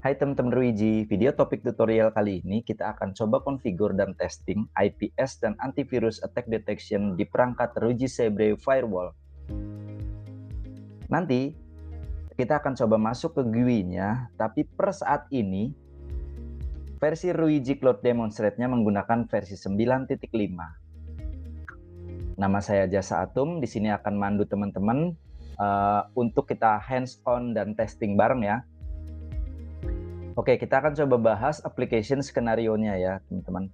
Hai teman-teman Ruiji, video topik tutorial kali ini kita akan coba konfigur dan testing IPS dan antivirus attack detection di perangkat Ruiji Sabre Firewall. Nanti kita akan coba masuk ke GUI-nya, tapi per saat ini versi Ruiji Cloud Demonstrate-nya menggunakan versi 9.5. Nama saya Jasa Atum, di sini akan mandu teman-teman untuk kita hands-on dan testing bareng ya. Oke, kita akan coba bahas application skenario-nya ya, teman-teman.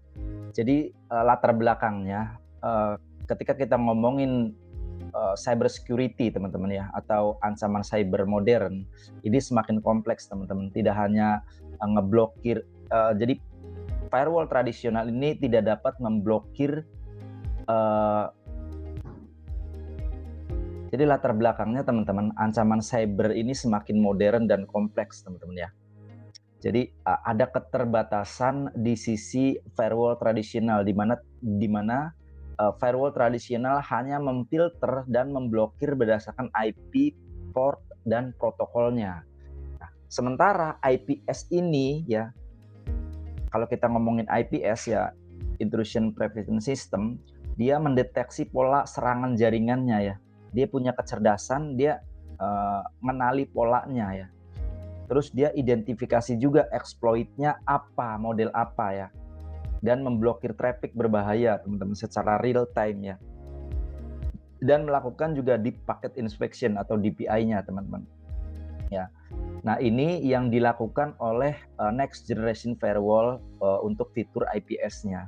Jadi latar belakangnya, ketika kita ngomongin cyber security, teman-teman ya, atau ancaman cyber modern, ini semakin kompleks, teman-teman. Tidak hanya ngeblokir, jadi firewall tradisional ini tidak dapat memblokir. Jadi latar belakangnya, teman-teman, ancaman cyber ini semakin modern dan kompleks, teman-teman ya. Jadi ada keterbatasan di sisi firewall tradisional, di mana firewall tradisional hanya memfilter dan memblokir berdasarkan IP, port, dan protokolnya. Nah, sementara IPS ini ya, kalau kita ngomongin IPS ya, Intrusion Prevention System, dia mendeteksi pola serangan jaringannya ya. Dia punya kecerdasan, dia mengenali polanya ya. Terus dia identifikasi juga exploit-nya apa, model apa ya. Dan memblokir traffic berbahaya, teman-teman, secara real time ya. Dan melakukan juga deep packet inspection atau DPI-nya, teman-teman. Ya. Nah, ini yang dilakukan oleh next generation firewall untuk fitur IPS-nya.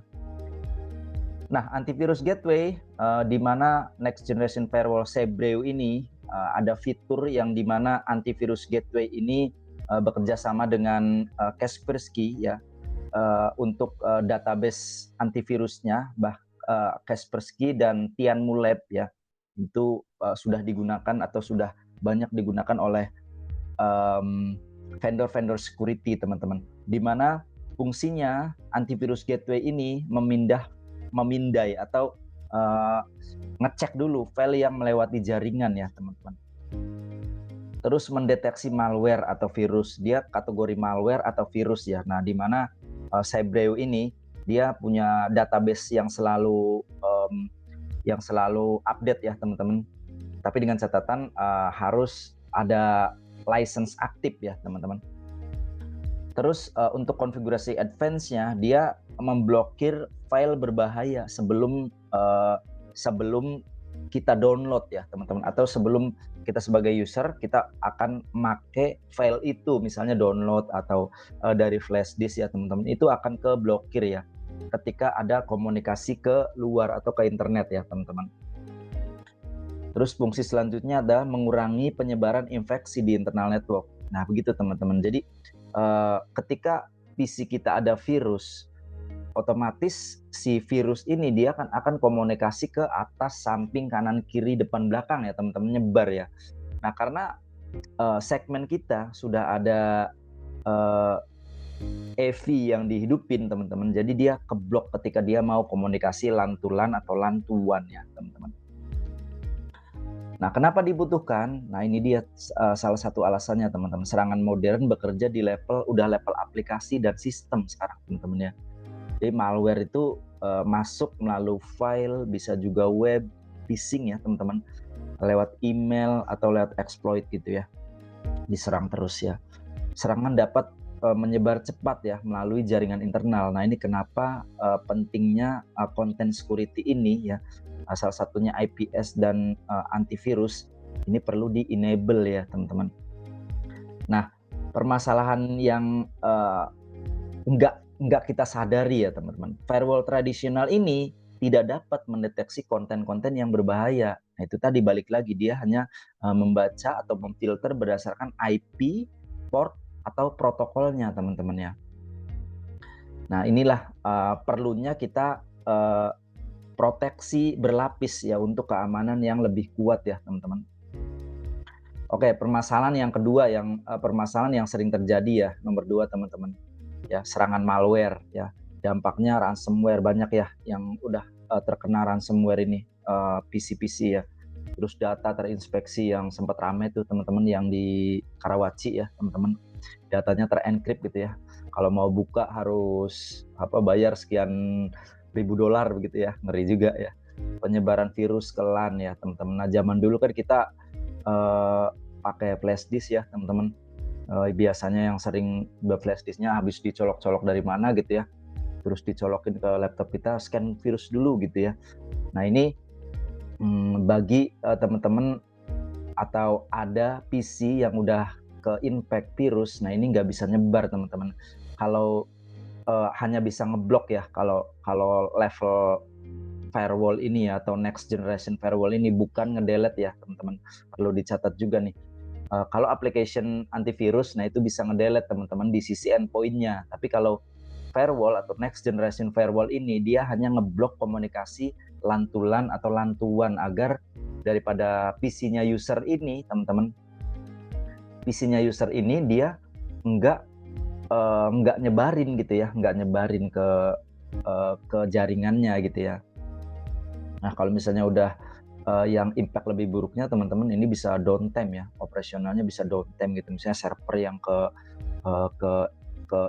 Nah, antivirus gateway di mana next generation firewall Sabre ini ada fitur yang di mana antivirus gateway ini bekerja sama dengan Kaspersky ya untuk database antivirusnya, Kaspersky dan Tianmu Lab ya, itu sudah digunakan atau sudah banyak digunakan oleh vendor-vendor security, teman-teman, di mana fungsinya antivirus gateway ini memindai atau ngecek dulu file yang melewati jaringan ya, teman-teman. Terus mendeteksi malware atau virus, dia kategori malware atau virus ya. Nah, di mana Cybreo ini dia punya database yang selalu update ya, teman-teman. Tapi dengan catatan harus ada license aktif ya, teman-teman. Terus untuk konfigurasi advance-nya, dia memblokir file berbahaya sebelum kita download ya, teman-teman, atau sebelum kita sebagai user kita akan make file itu, misalnya download atau dari flash disk ya, teman-teman, itu akan ke blokir ya ketika ada komunikasi ke luar atau ke internet ya, teman-teman. Terus fungsi selanjutnya adalah mengurangi penyebaran infeksi di internal network. Nah, begitu teman-teman. Jadi ketika PC kita ada virus, otomatis si virus ini dia akan komunikasi ke atas, samping, kanan, kiri, depan, belakang ya, teman-teman, nyebar ya. Nah, karena segmen kita sudah ada EV yang dihidupin, teman-teman, jadi dia keblok ketika dia mau komunikasi LAN to LAN atau LAN to WAN ya, teman-teman. Nah, kenapa dibutuhkan? Nah, ini dia salah satu alasannya, teman-teman. Serangan modern bekerja di level aplikasi dan sistem sekarang, teman-teman ya. Jadi malware itu masuk melalui file, bisa juga web, phishing ya, teman-teman, lewat email atau lewat exploit gitu ya, diserang terus ya. Serangan dapat menyebar cepat ya melalui jaringan internal. Nah, ini kenapa pentingnya content security ini ya, salah satunya IPS dan antivirus ini perlu di-enable ya, teman-teman. Nah, permasalahan yang enggak kita sadari ya, teman-teman, firewall tradisional ini tidak dapat mendeteksi konten-konten yang berbahaya. Nah, itu tadi balik lagi, dia hanya membaca atau memfilter berdasarkan IP, port, atau protokolnya, teman-teman ya. Nah, inilah perlunya kita proteksi berlapis ya untuk keamanan yang lebih kuat ya, teman-teman. Oke, permasalahan yang kedua permasalahan yang sering terjadi ya, nomor 2, teman-teman. Ya, serangan malware ya. Dampaknya ransomware, banyak ya yang udah terkena ransomware ini, PC-PC ya. Terus data terinspeksi yang sempat ramai tuh, teman-teman, yang di Karawaci ya, teman-teman. datanya terencrypt gitu ya. Kalau mau buka harus bayar sekian ribu dolar begitu ya, ngeri juga ya. Penyebaran virus ke LAN ya teman-teman. Nah zaman dulu kan kita pakai flash disk ya teman-teman. Biasanya yang sering flash disknya habis dicolok-colok dari mana gitu ya, terus dicolokin ke laptop kita, scan virus dulu gitu ya. Nah ini bagi teman-teman atau ada PC yang udah ke-impact virus, nah ini nggak bisa nyebar teman-teman. Kalau hanya bisa ngeblok ya, kalau level firewall ini ya, atau next generation firewall ini, bukan ngedelete ya teman-teman. Perlu dicatat juga nih. Kalau application antivirus, nah itu bisa ngedelete teman-teman di sisi endpoint-nya. Tapi kalau firewall atau next generation firewall ini, dia hanya ngeblok komunikasi LAN to LAN atau LAN to WAN agar daripada PC-nya user ini, teman-teman, PC-nya user ini dia nggak nyebarin gitu ya, nggak nyebarin ke jaringannya gitu ya. Nah kalau misalnya udah yang impact lebih buruknya teman-teman, ini bisa downtime ya, operasionalnya bisa downtime gitu, misalnya server yang ke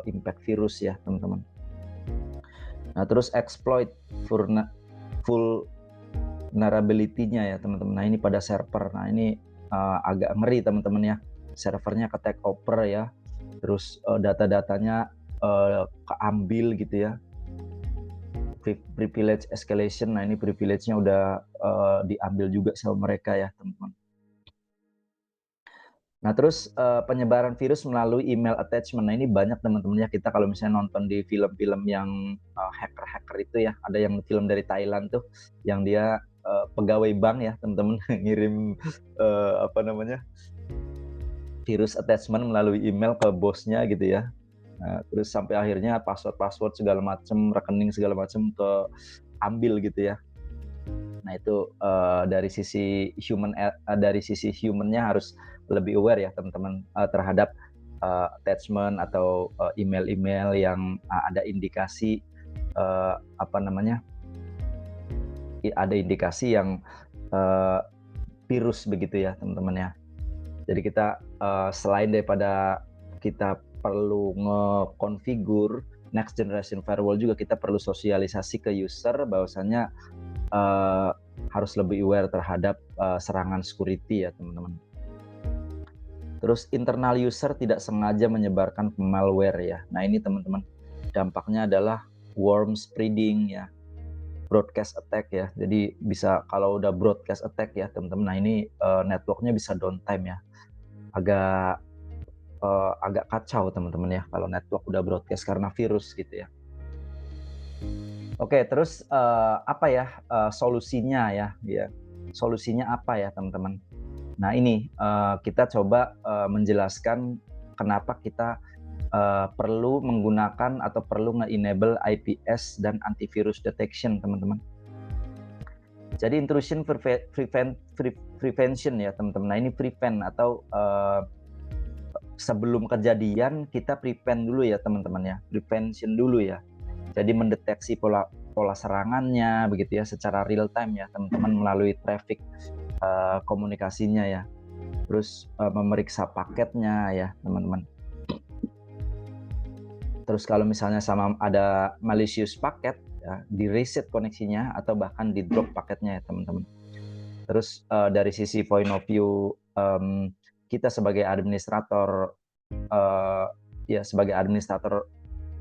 impact virus ya teman-teman. Nah terus exploit vulnerability-nya ya teman-teman. Nah ini pada server, nah ini agak ngeri teman-teman ya, servernya ke take over ya, terus data-datanya keambil gitu ya. Privilege escalation, nah ini privilege-nya udah diambil juga sama mereka ya teman-teman. Nah terus penyebaran virus melalui email attachment, nah ini banyak teman-teman ya, kita kalau misalnya nonton di film-film yang hacker-hacker itu ya, ada yang film dari Thailand tuh, yang dia pegawai bank ya teman-teman, ngirim virus attachment melalui email ke bosnya gitu ya. Nah, terus sampai akhirnya password segala macam, rekening segala macam ambil gitu ya. Nah itu dari sisi human-nya harus lebih aware ya teman-teman terhadap attachment atau email-email yang ada indikasi ada indikasi yang virus begitu ya teman-teman ya. Jadi kita selain daripada kita perlu nge-configure next generation firewall, juga kita perlu sosialisasi ke user bahwasanya harus lebih aware terhadap serangan security ya teman-teman. Terus internal user tidak sengaja menyebarkan malware ya. Nah ini teman-teman, dampaknya adalah worm spreading ya, broadcast attack ya. Jadi bisa kalau udah broadcast attack ya teman-teman, nah ini networknya bisa downtime ya. Agak kacau teman-teman ya kalau network udah broadcast karena virus gitu ya. Oke, terus solusinya ya. Solusinya apa ya teman-teman? Nah ini kita coba menjelaskan kenapa kita perlu menggunakan atau perlu nge-enable IPS dan antivirus detection teman-teman. Jadi intrusion prevention ya teman-teman. Nah ini prevent atau sebelum kejadian kita prevent dulu ya teman-teman ya, prevention dulu ya. Jadi mendeteksi pola serangannya begitu ya secara real time ya teman-teman, melalui traffic komunikasinya ya. Terus memeriksa paketnya ya teman-teman. Terus kalau misalnya ada malicious paket ya, di reset koneksinya atau bahkan di drop paketnya ya teman-teman. Terus dari sisi point of view kita sebagai administrator sebagai administrator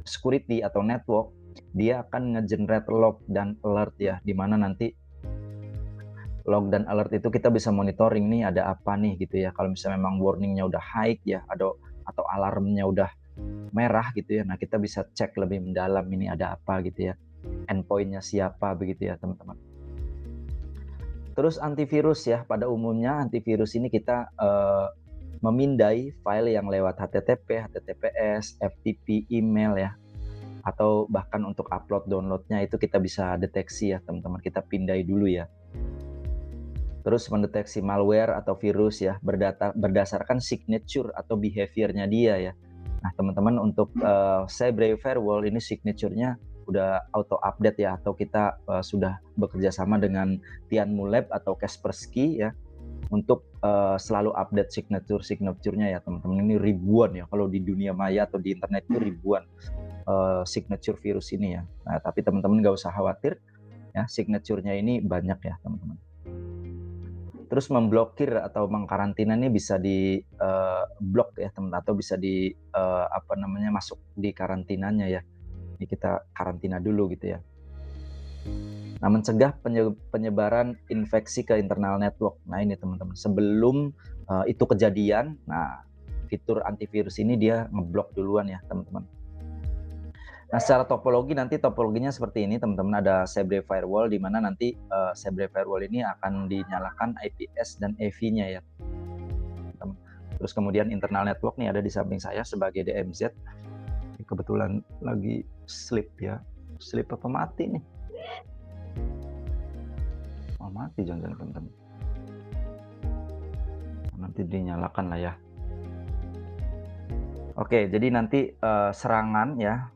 security atau network, dia akan nge-generate log dan alert ya, di mana nanti log dan alert itu kita bisa monitoring nih ada apa nih gitu ya. Kalau misalnya memang warningnya udah high ya, atau alarmnya udah merah gitu ya, nah kita bisa cek lebih mendalam ini ada apa gitu ya, endpointnya siapa begitu ya teman-teman. Terus antivirus ya, pada umumnya antivirus ini kita memindai file yang lewat HTTP, HTTPS, FTP, email ya, atau bahkan untuk upload downloadnya itu kita bisa deteksi ya teman-teman, kita pindai dulu ya. Terus mendeteksi malware atau virus ya berdasarkan signature atau behaviornya dia ya. Nah teman-teman, untuk Cyber Firewall ini signaturenya udah auto update ya, atau kita sudah bekerja sama dengan Tianmu Lab atau Kaspersky ya. untuk selalu update signature-nya ya teman-teman. Ini ribuan ya, kalau di dunia maya atau di internet itu ribuan signature virus ini ya. Nah, tapi teman-teman nggak usah khawatir ya, signature-nya ini banyak ya teman-teman. Terus memblokir atau mengkarantina ini bisa di blok ya teman, atau bisa di masuk di karantinanya ya. Ini kita karantina dulu gitu ya. Nah, mencegah penyebaran infeksi ke internal network. Nah, ini teman-teman, sebelum itu kejadian, nah fitur antivirus ini dia ngeblok duluan ya teman-teman. Nah, secara topologi nanti topologinya seperti ini teman-teman, ada Sabre Firewall di mana nanti Sabre Firewall ini akan dinyalakan IPS dan AV-nya ya. Terus kemudian internal network nih ada di samping saya sebagai DMZ. Ini kebetulan lagi sleep ya. Sleep apa mati nih? Oh, mati jangan-jangan teman-teman. Nanti dinyalakan lah ya. Oke, jadi nanti serangan ya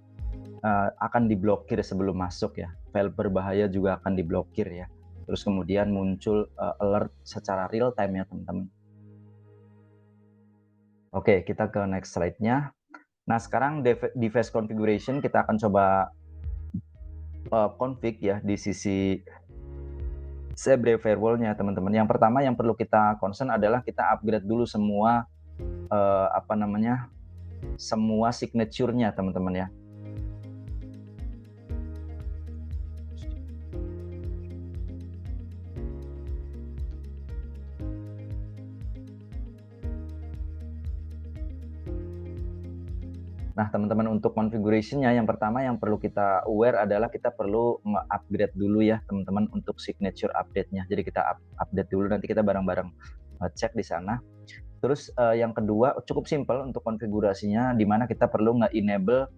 akan diblokir sebelum masuk ya. File berbahaya juga akan diblokir ya. Terus kemudian muncul alert secara real time ya teman-teman. Oke, kita ke next slide-nya. Nah, sekarang device configuration kita akan coba config ya di sisi Sabre Firewall-nya teman-teman. Yang pertama yang perlu kita concern adalah kita upgrade dulu semua semua signature-nya teman-teman ya. Nah, teman-teman, untuk configuration-nya yang pertama yang perlu kita aware adalah kita perlu nge-upgrade dulu ya, teman-teman, untuk signature update-nya. Jadi kita update dulu, nanti kita bareng-bareng cek di sana. Terus yang kedua cukup simple untuk konfigurasinya, di mana kita perlu nge-enable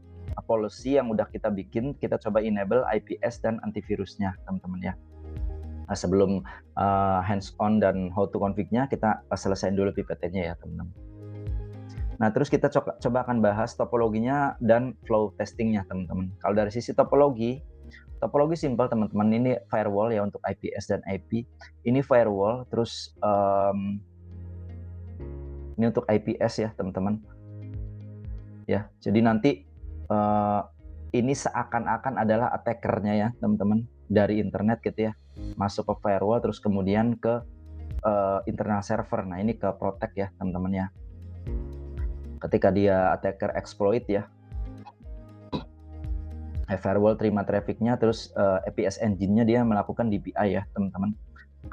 policy yang udah kita bikin, kita coba enable IPS dan antivirusnya, teman-teman ya. Nah, sebelum hands-on dan how to config-nya, kita selesaiin dulu PPT-nya ya, teman-teman. Nah, terus kita coba akan bahas topologinya dan flow testingnya, teman-teman. Kalau dari sisi topologi simple, teman-teman. Ini firewall ya untuk IPS dan IP. Ini firewall, terus ini untuk IPS ya, teman-teman. Ya, jadi nanti ini seakan-akan adalah attackernya ya, teman-teman, dari internet gitu ya. Masuk ke firewall, terus kemudian ke internal server. Nah, ini ke protect ya, teman-teman ya. Ketika dia attacker exploit ya, firewall terima trafficnya, terus APS engine-nya dia melakukan DPI ya teman-teman.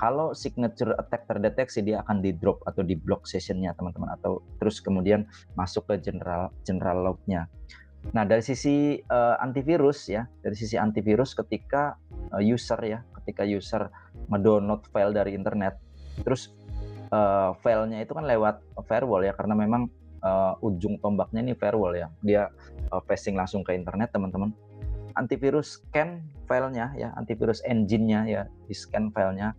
Kalau signature attack terdeteksi, dia akan di drop atau di block session-nya teman-teman, atau terus kemudian masuk ke general log-nya. Nah, dari sisi antivirus ya, dari sisi antivirus ketika user ngedownload file dari internet, terus filenya itu kan lewat firewall ya, karena memang ujung tombaknya ini firewall ya, dia facing langsung ke internet teman-teman. Antivirus scan filenya ya, antivirus engine-nya ya, di scan filenya.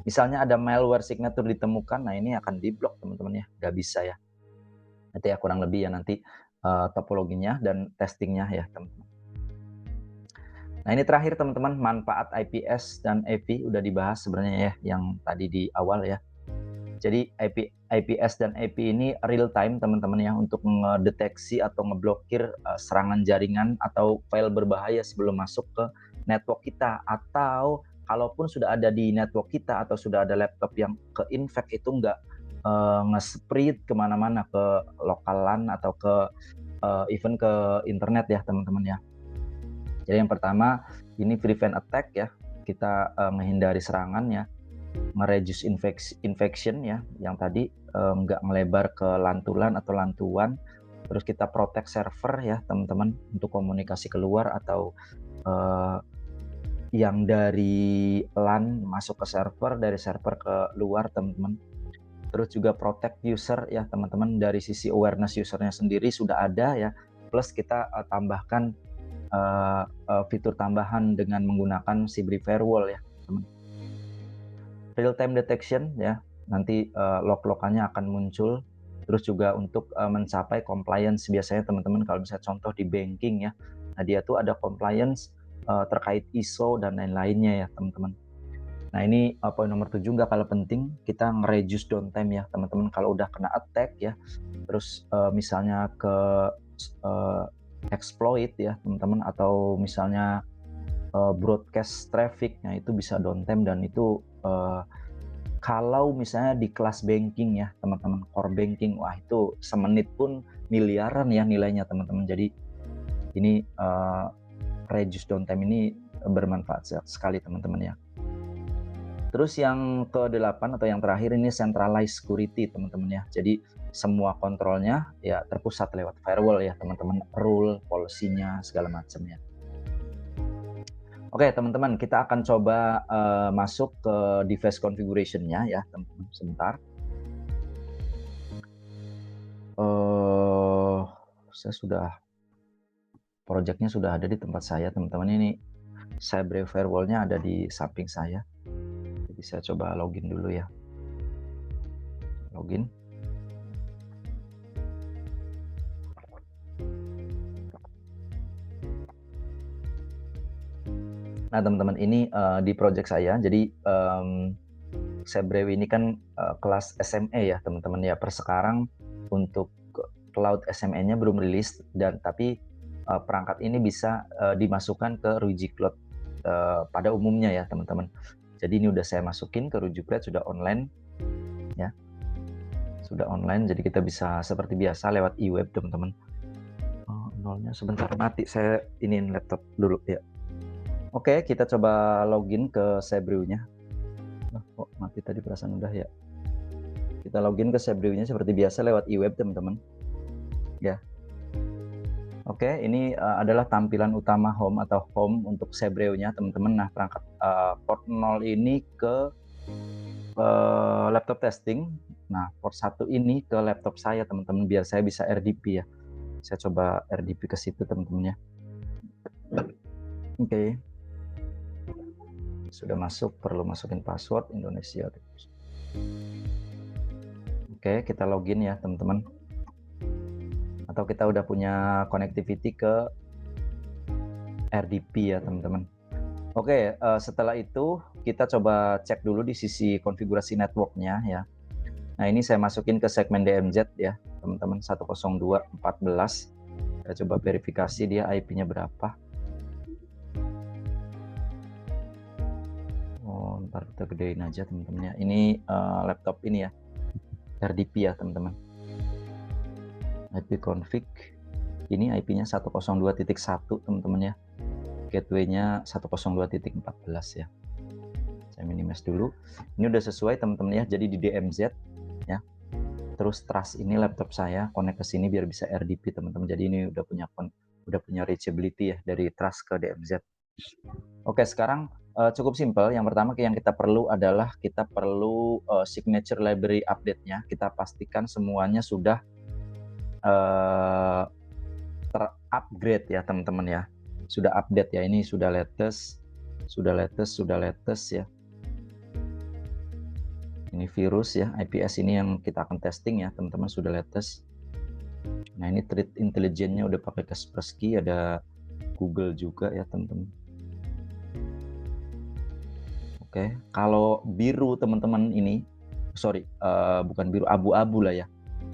Misalnya ada malware signature ditemukan, nah ini akan diblok teman-teman ya, nggak bisa ya. Nanti ya kurang lebih ya nanti topologinya dan testingnya ya teman-teman. Nah, ini terakhir teman-teman, manfaat IPS dan AV udah dibahas sebenarnya ya, yang tadi di awal ya. Jadi IPS dan AP ini real time teman-teman ya, untuk mendeteksi atau ngeblokir serangan jaringan atau file berbahaya sebelum masuk ke network kita, atau kalaupun sudah ada di network kita atau sudah ada laptop yang ke-infect, itu nggak nge-spread kemana-mana ke lokal LAN atau ke even ke internet ya teman-teman ya. Jadi yang pertama ini prevent attack ya, kita menghindari serangan ya, nge-reduce infection ya, yang tadi nggak melebar ke lantulan atau lantuan. Terus kita protect server ya teman-teman, untuk komunikasi keluar atau yang dari LAN masuk ke server, dari server ke luar teman-teman. Terus juga protect user ya teman-teman, dari sisi awareness usernya sendiri sudah ada ya, plus kita tambahkan fitur tambahan dengan menggunakan Sabre Firewall ya teman. Real time detection ya, nanti log-logannya akan muncul. Terus juga untuk mencapai compliance, biasanya teman-teman kalau misalnya contoh di banking ya, nah dia tuh ada compliance terkait ISO dan lain-lainnya ya teman-teman. Nah ini poin nomor 7 nggak kalah penting, kita nge-reduce downtime ya teman-teman. Kalau udah kena attack ya, terus misalnya ke exploit ya teman-teman, atau misalnya broadcast traffic, nah itu bisa downtime. Dan itu kalau misalnya di kelas banking ya teman-teman, core banking, wah itu semenit pun miliaran ya nilainya teman-teman. Jadi ini reduce downtime ini bermanfaat sekali teman-teman ya. Terus yang ke-8 atau yang terakhir ini centralized security teman-teman ya. Jadi semua kontrolnya ya terpusat lewat firewall ya teman-teman, rule, policy-nya segala macam ya. Oke teman-teman, kita akan coba masuk ke device configuration-nya ya teman-teman, sebentar. Saya sudah, project-nya sudah ada di tempat saya teman-teman. Ini Cyber firewall-nya ada di samping saya. Jadi saya coba login dulu ya. Login. Nah teman-teman, ini di project saya. Jadi Cyber ini kan kelas SME ya teman-teman ya. Per sekarang untuk cloud SME-nya belum rilis, dan tapi perangkat ini bisa dimasukkan ke Ruiji Cloud pada umumnya ya teman-teman. Jadi ini udah saya masukin ke Ruiji Cloud, sudah online ya, sudah online. Jadi kita bisa seperti biasa lewat e-web teman-teman. Nolnya sebentar, mati saya iniin laptop dulu ya. Oke, kita coba login ke Cyber-nya. Kok mati tadi, perasaan udah ya. Kita login ke Cyber-nya seperti biasa lewat e-web teman-teman ya. Oke, ini adalah tampilan utama home atau home untuk Cyber-nya teman-teman. Nah, perangkat port 0 ini ke laptop testing. Nah, port 1 ini ke laptop saya teman-teman, biar saya bisa RDP ya. Saya coba RDP ke situ teman-teman ya. Oke. Sudah masuk, perlu masukin password Indonesia. Oke, kita login ya teman-teman. Atau kita udah punya connectivity ke RDP ya teman-teman. Oke, setelah itu kita coba cek dulu di sisi konfigurasi networknya ya. Nah ini saya masukin ke segmen DMZ ya teman-teman, 102.14. Saya coba verifikasi dia IP-nya berapa. Ntar kita gedein aja teman-teman ya. Ini laptop ini ya, RDP ya teman-teman. IP config ini IP-nya 102.1 teman-teman ya. Gateway-nya 102.14 ya. Saya minimize dulu. Ini udah sesuai teman-teman ya. Jadi di DMZ ya. Terus trust ini laptop saya connect ke sini biar bisa RDP teman-teman. Jadi ini udah punya reachability ya dari trust ke DMZ. Oke, sekarang cukup simpel. Yang pertama yang kita perlu adalah kita perlu signature library update-nya. Kita pastikan semuanya sudah terupgrade ya teman-teman ya. Sudah update ya, ini sudah latest ya. Ini virus ya, IPS ini yang kita akan testing ya teman-teman, sudah latest. Nah ini threat intelligence-nya udah pakai Kaspersky, ada Google juga ya teman-teman. Oke, kalau biru teman-teman ini, sorry, bukan biru, abu-abu lah ya.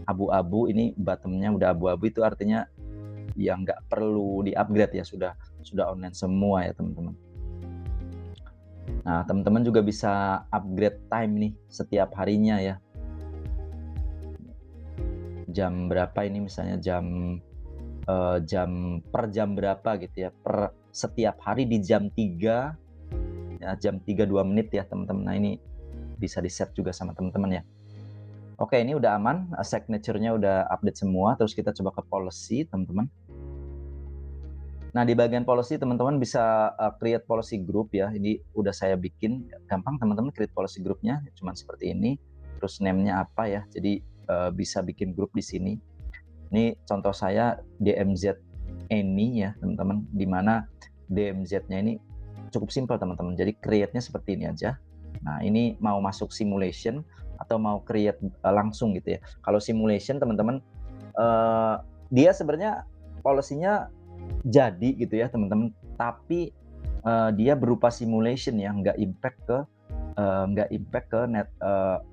Abu-abu ini bottom-nya udah abu-abu, itu artinya yang nggak perlu di-upgrade ya, sudah online semua ya teman-teman. Nah teman-teman juga bisa upgrade time nih setiap harinya ya. Jam berapa ini misalnya, jam per jam berapa gitu ya, per setiap hari di jam 3 ya, jam 3:02 ya teman-teman. Nah ini bisa di set juga sama teman-teman ya. Oke, ini udah aman, signature-nya udah update semua. Terus kita coba ke policy teman-teman. Nah di bagian policy teman-teman bisa create policy group ya. Ini udah saya bikin, gampang teman-teman create policy groupnya, cuman seperti ini. Terus name-nya apa ya, jadi bisa bikin grup di sini. Ini contoh saya DMZ any ya teman-teman, dimana DMZ-nya ini cukup simpel teman-teman. Jadi create-nya seperti ini aja. Nah ini mau masuk simulation atau mau create langsung gitu ya. Kalau simulation teman-teman, dia sebenarnya policy-nya jadi gitu ya teman-teman, tapi dia berupa simulation ya, nggak impact ke nggak impact ke net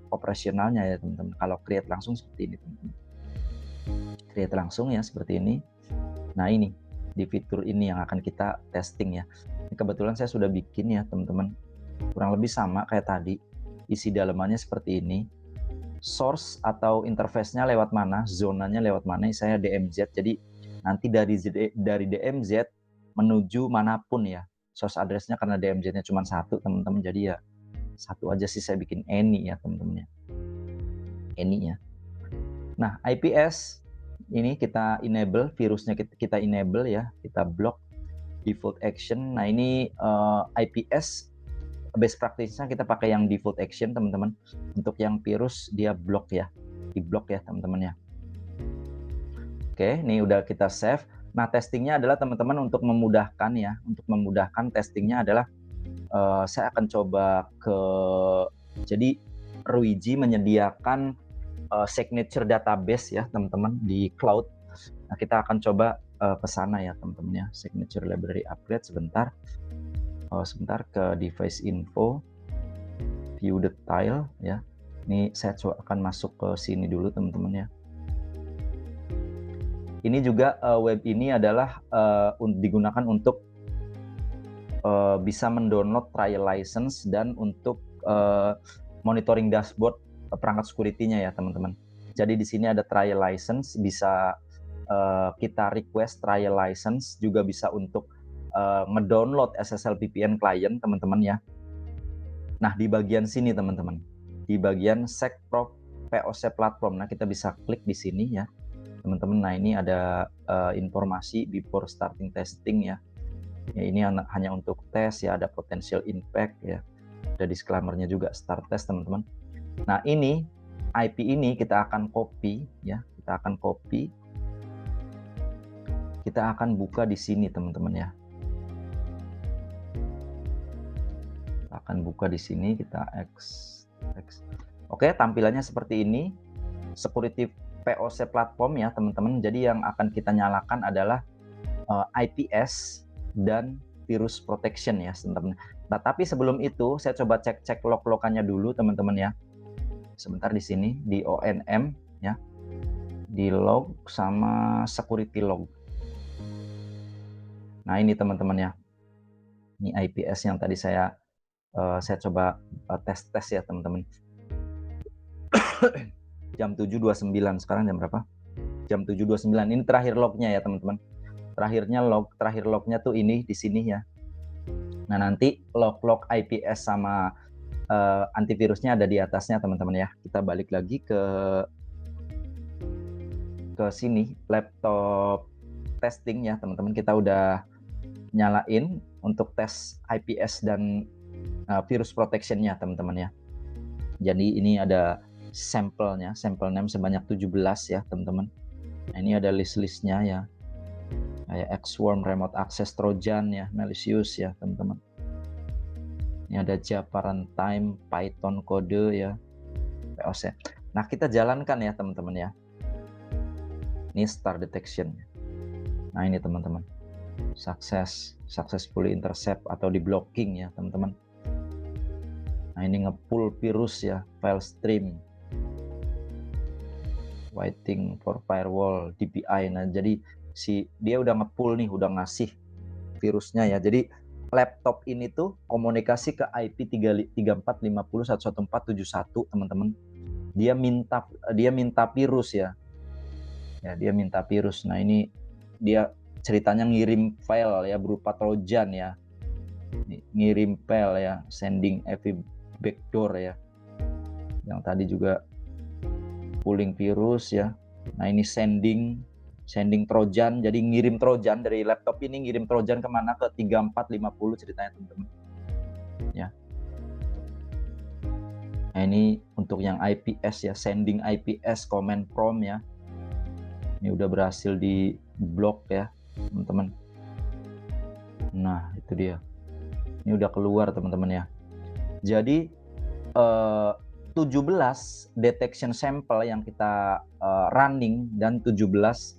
operasionalnya ya teman-teman. Kalau create langsung seperti ini teman-teman. Create langsung ya seperti ini. Nah ini, di fitur ini yang akan kita testing ya. Ini kebetulan saya sudah bikin ya teman-teman. Kurang lebih sama kayak tadi. Isi dalamannya seperti ini. Source atau interface-nya lewat mana, zonanya lewat mana, saya DMZ. Jadi nanti dari DMZ menuju manapun ya. Source address-nya karena DMZ-nya cuma satu teman-teman. Jadi ya satu aja sih saya bikin any ya teman-teman ya. Any-nya. Nah, IPS ini kita enable, virusnya kita enable ya, kita block default action. Nah, ini IPS best practice-nya kita pakai yang default action teman-teman. Untuk yang virus dia block ya, di block ya teman-teman ya. Oke, ini udah kita save. Nah, testingnya adalah teman-teman untuk memudahkan ya, untuk memudahkan testingnya adalah saya akan coba jadi Ruiji menyediakan signature database ya teman-teman di cloud. Nah, kita akan coba ke sana ya teman-teman ya, signature library upgrade sebentar. Sebentar ke device info, view detail ya. Ini saya coba akan masuk ke sini dulu teman-teman ya. Ini juga web ini adalah digunakan untuk bisa mendownload trial license dan untuk monitoring dashboard perangkat security-nya ya teman-teman. Jadi di sini ada trial license, bisa kita request trial license, juga bisa untuk ngedownload SSL VPN client teman-teman ya. Nah di bagian sini teman-teman, di bagian SecProf POC platform, nah kita bisa klik di sini ya teman-teman. Nah ini ada informasi before starting testing ya. Ya ini hanya untuk tes ya, ada potential impact ya, ada disclaimer-nya juga, start test teman-teman. Nah ini IP ini kita akan copy ya, kita akan copy, kita akan buka di sini teman-teman ya. Kita akan buka di sini, kita X. Oke, tampilannya seperti ini. Security POC platform ya teman-teman. Jadi yang akan kita nyalakan adalah IPS dan virus protection ya teman-teman. Nah, tapi sebelum itu saya coba cek log-logannya dulu teman-teman ya. Sebentar di sini di ONM ya. Di log sama security log. Nah, ini teman-teman ya. Ini IPS yang tadi saya coba tes ya teman-teman. Jam 7.29, sekarang jam berapa? Jam 7.29. Ini terakhir lognya ya teman-teman. Terakhir lognya tuh ini di sini ya. Nah nanti log IPS sama antivirusnya ada di atasnya teman-teman ya. Kita balik lagi ke sini, laptop testing ya teman-teman. Kita udah nyalain untuk tes IPS dan virus protectionnya teman-teman ya. Jadi ini ada sampelnya, sampel name sebanyak 17 ya teman-teman. Nah ini ada list-listnya ya, kayak Xworm, remote access trojan ya, malicious ya teman-teman. Ini ada Java runtime, Python kode ya, POC. Nah kita jalankan ya teman-teman ya. Ini start detection. Nah ini teman-teman, successfully intercept atau di blocking ya teman-teman. Nah ini nge-pull virus ya, file stream, waiting for firewall, DPI. Nah jadi dia udah nge-pull nih, udah ngasih virusnya ya. Jadi laptop ini tuh komunikasi ke IP 3450.114.71 teman-teman. Dia minta virus ya. Ya dia minta virus. Nah ini dia ceritanya ngirim file ya berupa trojan ya. Ngirim file ya, sending AV backdoor ya. Yang tadi juga pulling virus ya. Nah ini sending trojan, jadi ngirim trojan dari laptop ini, ngirim trojan kemana, ke 3450 ceritanya teman-teman ya. Nah ini untuk yang IPS ya, sending IPS command prompt ya. Ini udah berhasil di blok ya teman-teman. Nah itu dia, ini udah keluar teman-teman ya. Jadi 17 detection sample yang kita running dan 17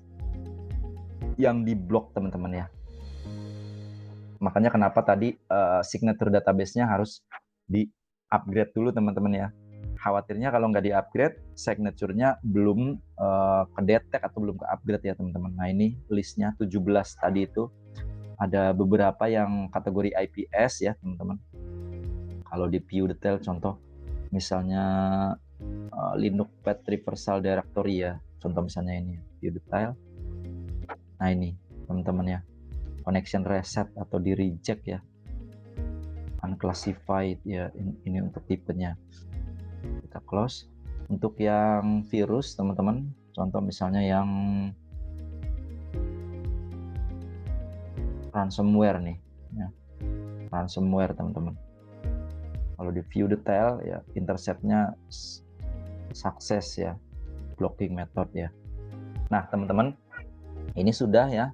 yang diblok teman-teman ya. Makanya kenapa tadi signature database-nya harus upgrade dulu teman-teman ya. Khawatirnya kalau nggak di-upgrade, signature-nya belum kedetek atau belum ke-upgrade ya teman-teman. Nah ini listnya 17 tadi itu. Ada beberapa yang kategori IPS ya teman-teman. Kalau di view detail contoh misalnya Linux Path Reversal Directory ya. Contoh misalnya ini view detail. Nah ini teman-teman ya. Connection reset atau di reject ya. Unclassified ya, ini untuk tipenya. Kita close. Untuk yang virus teman-teman, contoh misalnya yang ransomware nih ya. Ransomware teman-teman. Kalau di view detail ya, interceptnya sukses ya, blocking method ya. Nah teman-teman, ini sudah ya,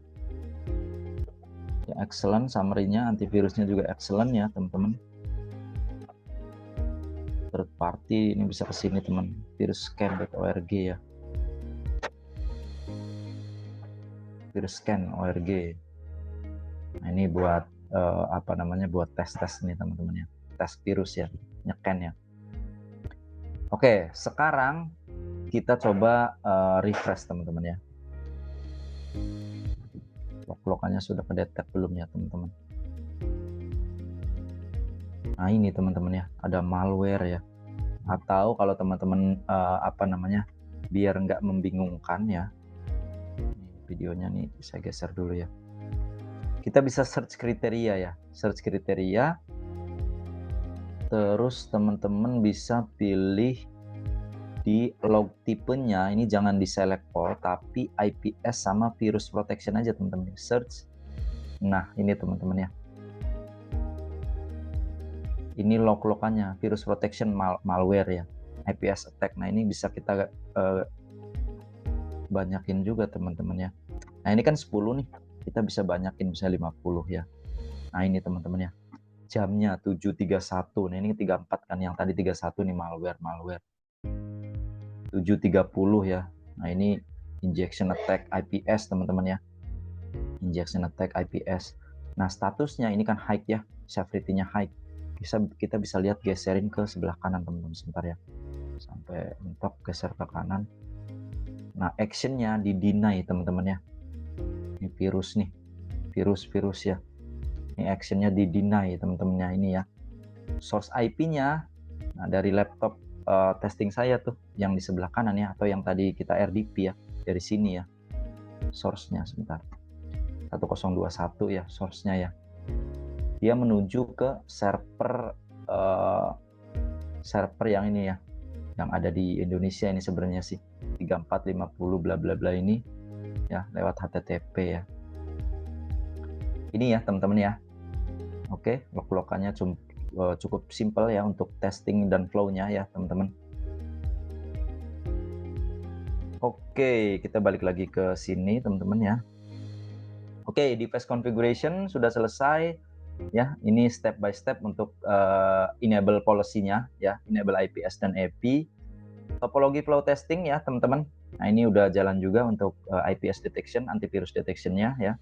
excellent summary-nya, antivirusnya juga excellent ya teman-teman. Third party ini bisa ke sini teman, virusscan.org ya. Virusscan.org. Nah, ini buat buat tes-tes nih teman-teman ya. Tes virus ya, nyeken ya. Oke, sekarang kita coba refresh teman-teman ya. Log-logannya sudah kedetek belum ya teman-teman? Nah ini teman-teman ya, ada malware ya. Atau kalau teman-teman biar nggak membingungkan ya. Videonya nih saya geser dulu ya. Kita bisa search kriteria ya, search kriteria. Terus teman-teman bisa pilih di log tipenya, ini jangan di select all, tapi IPS sama virus protection aja teman-teman. Search. Nah ini teman-teman ya. Ini log-logannya, virus protection malware ya, IPS attack. Nah ini bisa kita banyakin juga teman-teman ya. Nah ini kan 10 nih, kita bisa banyakin bisa 50 ya. Nah ini teman-teman ya, jamnya 7.31. Nah ini 34 kan, yang tadi 31 nih malware 7.30 ya. Nah ini injection attack IPS teman-teman ya, injection attack IPS. Nah statusnya ini kan high ya, severity-nya high. Kita bisa lihat, geserin ke sebelah kanan teman-teman sebentar ya, sampai mentok, geser ke kanan. Nah actionnya di deny teman-teman ya. Ini virus nih, virus ya, ini actionnya di deny teman-teman ya. Ini ya source IP-nya, nah dari laptop testing saya tuh yang di sebelah kanan ya, atau yang tadi kita RDP ya, dari sini ya source-nya. Sebentar, 1021 ya source-nya ya. Dia menuju ke server yang ini ya, yang ada di Indonesia ini sebenarnya sih, 3450 bla bla bla ini ya, lewat HTTP ya. Ini ya teman-teman ya. Oke, log-logannya cukup simple ya untuk testing dan flow-nya ya teman-teman. Oke, kita balik lagi ke sini teman-teman ya. Oke, device configuration sudah selesai ya. Ini step by step untuk enable policy-nya ya, enable IPS dan AP. Topologi flow testing ya teman-teman. Nah ini udah jalan juga untuk IPS detection, antivirus detection-nya ya.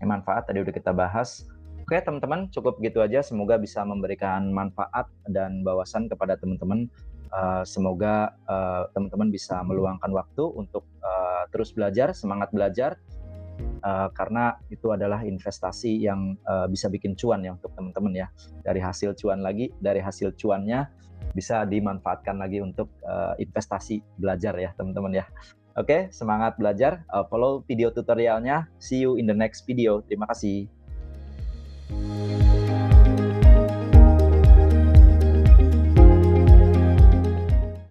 Manfaat tadi udah kita bahas. Oke teman-teman, cukup gitu aja. Semoga bisa memberikan manfaat dan wawasan kepada teman-teman. Semoga teman-teman bisa meluangkan waktu untuk terus belajar, semangat belajar. Karena itu adalah investasi yang bisa bikin cuan ya untuk teman-teman ya. Dari hasil cuannya bisa dimanfaatkan lagi untuk investasi belajar ya teman-teman ya. Oke, semangat belajar. Follow video tutorialnya. See you in the next video. Terima kasih.